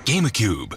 GameCube.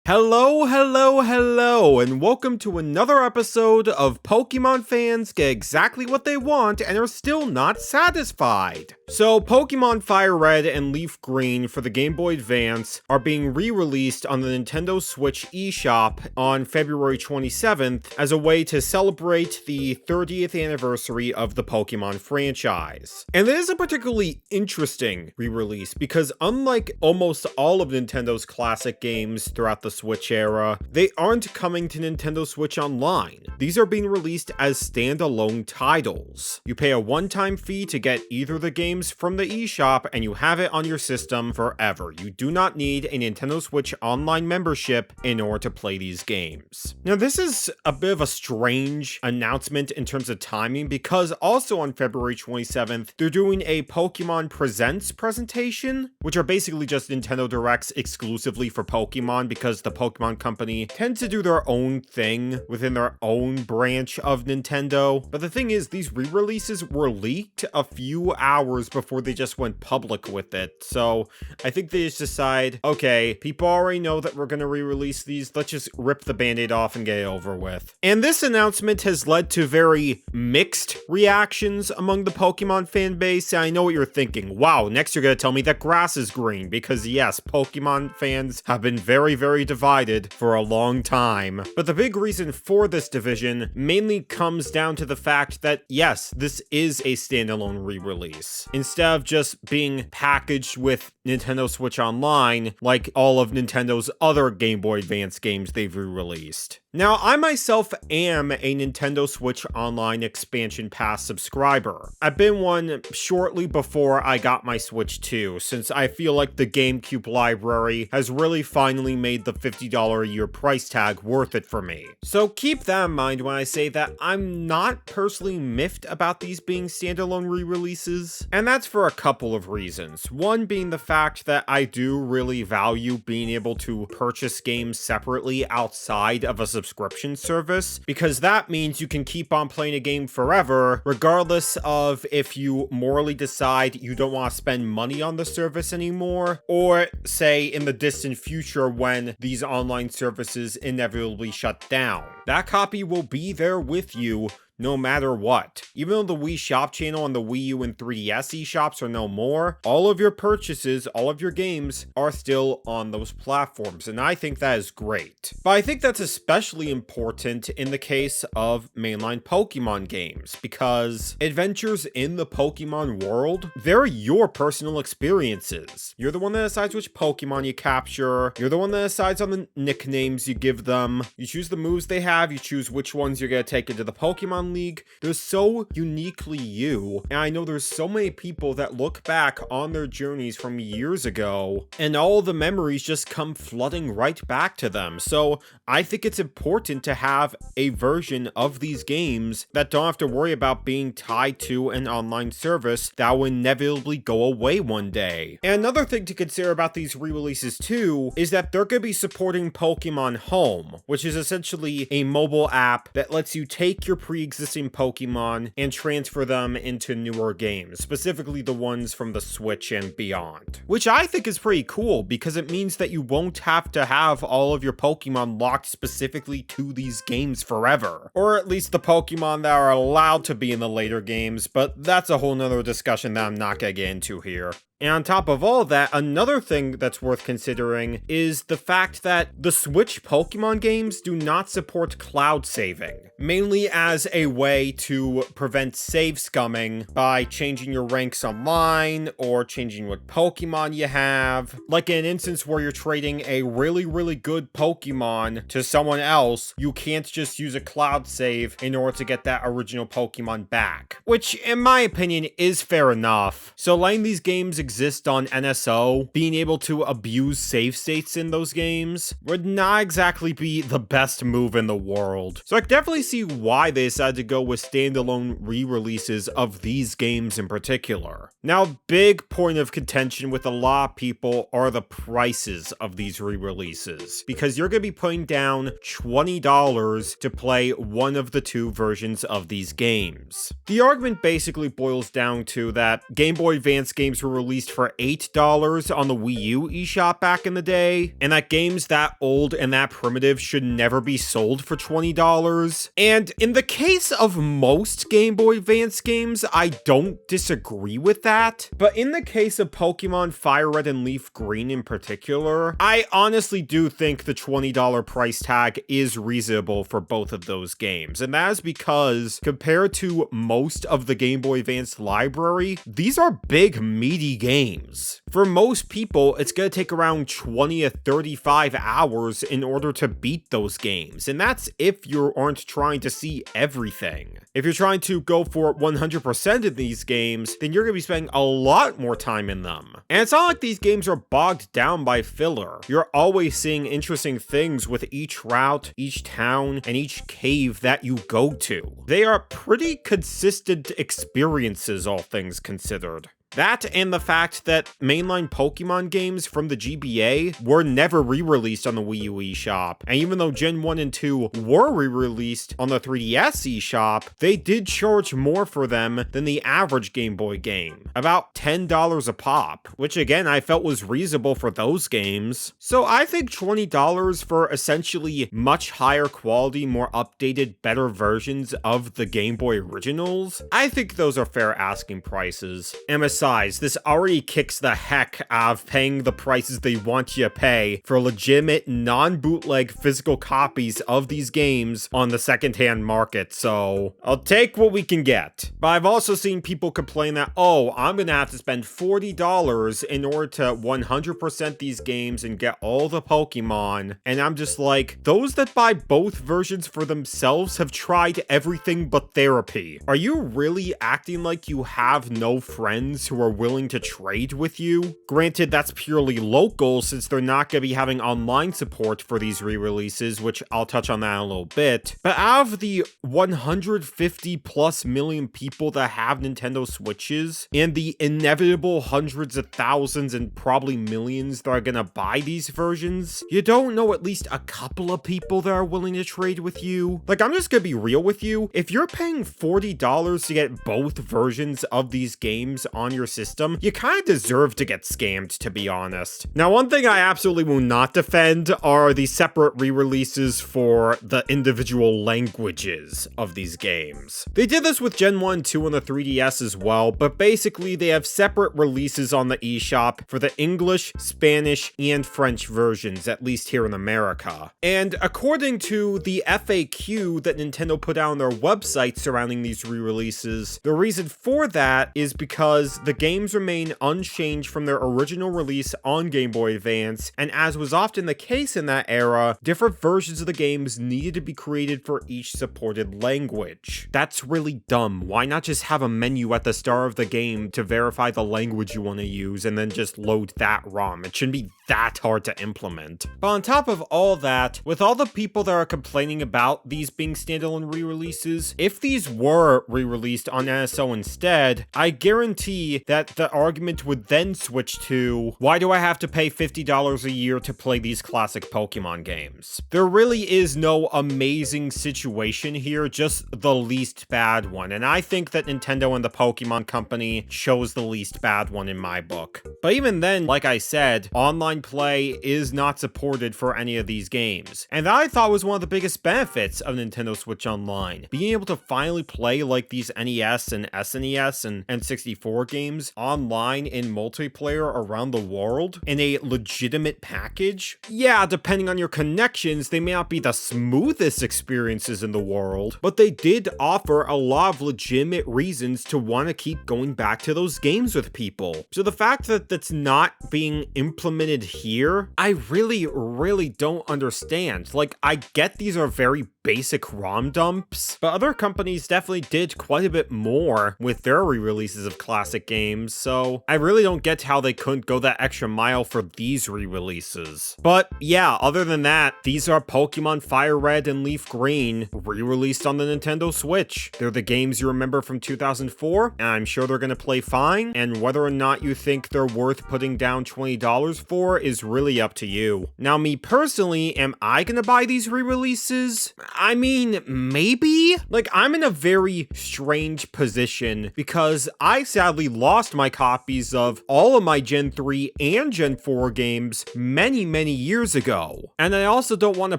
Hello, and welcome to another episode of Pokemon fans get exactly what they want and are still not satisfied. So, Pokemon FireRed and LeafGreen for the Game Boy Advance are being re-released on the Nintendo Switch eShop on February 27th as a way to celebrate the 30th anniversary of the Pokemon franchise. And it is a particularly interesting re-release because unlike almost all of Nintendo's classic games throughout the Switch era, they aren't coming to Nintendo Switch Online. These are being released as standalone titles. You pay a one-time fee to get either the games from the eShop and you have it on your system forever. You do not need a Nintendo Switch Online membership in order to play these games. Now, this is a bit of a strange announcement in terms of timing because also on February 27th, they're doing a Pokemon Presents presentation, which are basically just Nintendo Directs exclusively for Pokemon because the Pokemon Company tends to do their own thing within their own branch of Nintendo. But the thing is, these re-releases were leaked a few hours before they just went public with it. So I think they just decide, okay, people already know that we're going to re-release these. Let's just rip the band-aid off and get it over with. And this announcement has led to very mixed reactions among the Pokemon fan base. And I know what you're thinking. Wow, next you're going to tell me that grass is green. Because yes, Pokemon fans have been very divided for a long time. But the big reason for this division mainly comes down to the fact that yes, this is a standalone re-release. Instead of just being packaged with Nintendo Switch Online like all of Nintendo's other Game Boy Advance games they've re-released. Now, I myself am a Nintendo Switch Online Expansion Pass subscriber. I've been one shortly before I got my Switch 2, since I feel like the GameCube library has really finally made the $50 a year price tag worth it for me. So keep that in mind when I say that I'm not personally miffed about these being standalone re-releases, and that's for a couple of reasons. One being the fact that I do really value being able to purchase games separately outside of a subscription service, because that means you can keep on playing a game forever, regardless of if you morally decide you don't want to spend money on the service anymore, or say in the distant future when these online services inevitably shut down. That copy will be there with you no matter what. Even though the Wii Shop channel and the Wii U and 3DS eShops are no more, all of your purchases, all of your games are still on those platforms, and I think that is great. But I think that's especially important in the case of mainline Pokemon games, because adventures in the Pokemon world, they're your personal experiences. You're the one that decides which Pokemon you capture, you're the one that decides on the nicknames you give them, you choose the moves they have, you choose which ones you're gonna take into the Pokemon League. They're so uniquely you, and I know there's so many people that look back on their journeys from years ago and all the memories just come flooding right back to them. So I think it's important to have a version of these games that don't have to worry about being tied to an online service that will inevitably go away one day. And another thing to consider about these re-releases too is that they're going to be supporting Pokemon Home, which is essentially a mobile app that lets you take your pre-existing Pokemon and transfer them into newer games, specifically the ones from the Switch and beyond. Which I think is pretty cool because it means that you won't have to have all of your Pokemon locked specifically to these games forever. Or at least the Pokemon that are allowed to be in the later games, but that's a whole nother discussion that I'm not gonna get into here. And on top of all that, another thing that's worth considering is the fact that the Switch Pokemon games do not support cloud saving, mainly as a way to prevent save scumming by changing your ranks online or changing what Pokemon you have. Like in an instance where you're trading a really good Pokemon to someone else, you can't just use a cloud save in order to get that original Pokemon back, which in my opinion is fair enough. So letting these games exist on NSO, being able to abuse save states in those games would not exactly be the best move in the world. So I could definitely see why they decided to go with standalone re-releases of these games in particular. Now, big point of contention with a lot of people are the prices of these re-releases, because you're going to be putting down $20 to play one of the two versions of these games. The argument basically boils down to that Game Boy Advance games were released for $8 on the Wii U eShop back in the day, and that games that old and that primitive should never be sold for $20. And in the case of most Game Boy Advance games, I don't disagree with that. But in the case of Pokémon FireRed and LeafGreen in particular, I honestly do think the $20 price tag is reasonable for both of those games. And that is because, compared to most of the Game Boy Advance library, these are big, meaty games. For most people, it's going to take around 20 to 35 hours in order to beat those games. And that's if you aren't trying to see everything. If you're trying to go for 100% of these games, then you're going to be spending a lot more time in them. And it's not like these games are bogged down by filler. You're always seeing interesting things with each route, each town, and each cave that you go to. They are pretty consistent experiences, all things considered. That and the fact that mainline Pokemon games from the GBA were never re-released on the Wii U eShop, and even though Gen 1 and 2 were re-released on the 3DS eShop, they did charge more for them than the average Game Boy game, about $10 a pop, which again I felt was reasonable for those games. So I think $20 for essentially much higher quality, more updated, better versions of the Game Boy originals, I think those are fair asking prices. And besides, this already kicks the heck out of paying the prices they want you to pay for legitimate, non-bootleg physical copies of these games on the secondhand market, so I'll take what we can get. But I've also seen people complain that, oh, I'm gonna have to spend $40 in order to 100% these games and get all the Pokemon, and I'm just like, those that buy both versions for themselves have tried everything but therapy. Are you really acting like you have no friends who are willing to trade with you? Granted, that's purely local since they're not going to be having online support for these re-releases, which I'll touch on that in a little bit. But out of the 150 plus million people that have Nintendo Switches, and the inevitable hundreds of thousands and probably millions that are going to buy these versions, you don't know at least a couple of people that are willing to trade with you. Like, I'm just going to be real with you. If you're paying $40 to get both versions of these games on your system, you kind of deserve to get scammed, to be honest. Now, one thing I absolutely will not defend are the separate re-releases for the individual languages of these games. They did this with Gen 1 and 2 on the 3DS as well, but basically they have separate releases on the eShop for the English, Spanish, and French versions, at least here in America. And according to the FAQ that Nintendo put out on their website surrounding these re-releases, the reason for that is because the games remain unchanged from their original release on Game Boy Advance, and as was often the case in that era, different versions of the games needed to be created for each supported language. That's really dumb. Why not just have a menu at the start of the game to verify the language you want to use and then just load that ROM? It shouldn't be that hard to implement. But on top of all that, with all the people that are complaining about these being standalone re-releases, if these were re-released on NSO instead, I guarantee that the argument would then switch to, why do I have to pay $50 a year to play these classic Pokemon games? There really is no amazing situation here, just the least bad one, and I think that Nintendo and the Pokemon Company chose the least bad one in my book. But even then, like I said, online play is not supported for any of these games, and that I thought was one of the biggest benefits of Nintendo Switch Online. Being able to finally play like these NES and SNES and N64 games online in multiplayer around the world in a legitimate package. Yeah, depending on your connections, they may not be the smoothest experiences in the world, but they did offer a lot of legitimate reasons to want to keep going back to those games with people. So the fact that that's not being implemented here, I really don't understand. Like, I get these are very basic ROM dumps, but other companies definitely did quite a bit more with their re-releases of classic games, so I really don't get how they couldn't go that extra mile for these re-releases. But yeah, other than that, these are Pokémon FireRed and LeafGreen, re-released on the Nintendo Switch. They're the games you remember from 2004, and I'm sure they're gonna play fine, and whether or not you think they're worth putting down $20 for is really up to you. Now, me personally, am I gonna buy these re-releases? I mean, maybe? Like, I'm in a very strange position because I sadly lost my copies of all of my Gen 3 and Gen 4 games many years ago. And I also don't want to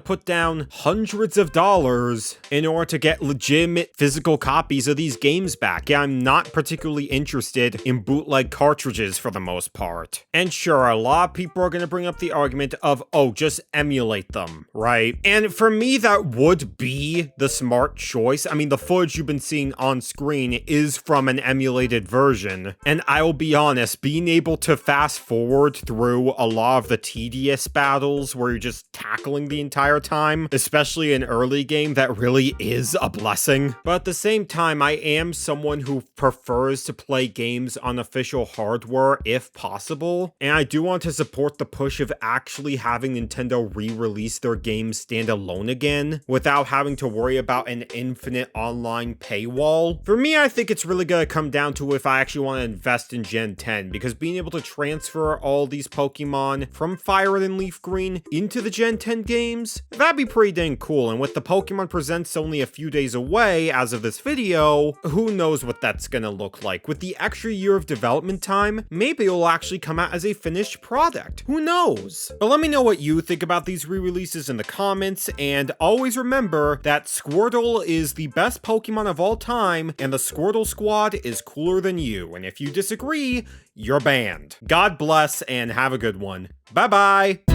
put down hundreds of dollars in order to get legitimate physical copies of these games back. Yeah, I'm not particularly interested in bootleg cartridges for the most part. And sure, a lot of people are going to bring up the argument of, oh, just emulate them, right? And for me, that would be the smart choice. I mean, the footage you've been seeing on screen is from an emulated version. And I'll be honest, being able to fast forward through a lot of the tedious battles where you're just tackling the entire time, especially in early game, that really is a blessing. But at the same time, I am someone who prefers to play games on official hardware if possible. And I do want to support the push of actually having Nintendo re-release their games standalone again without having to worry about an infinite online paywall. For me, I think it's really gonna come down to if I actually want to invest in Gen 10, because being able to transfer all these Pokemon from FireRed and LeafGreen into the Gen 10 games, that'd be pretty dang cool. And with the Pokemon Presents only a few days away as of this video, who knows what that's gonna look like. With the extra year of development time, maybe it'll actually come out as a finished product. Who knows? But let me know what you think about these re-releases in the comments, and always remember that Squirtle is the best Pokemon of all time, and the Squirtle Squad is cooler than you. And if you disagree, you're banned. God bless and have a good one. Bye bye!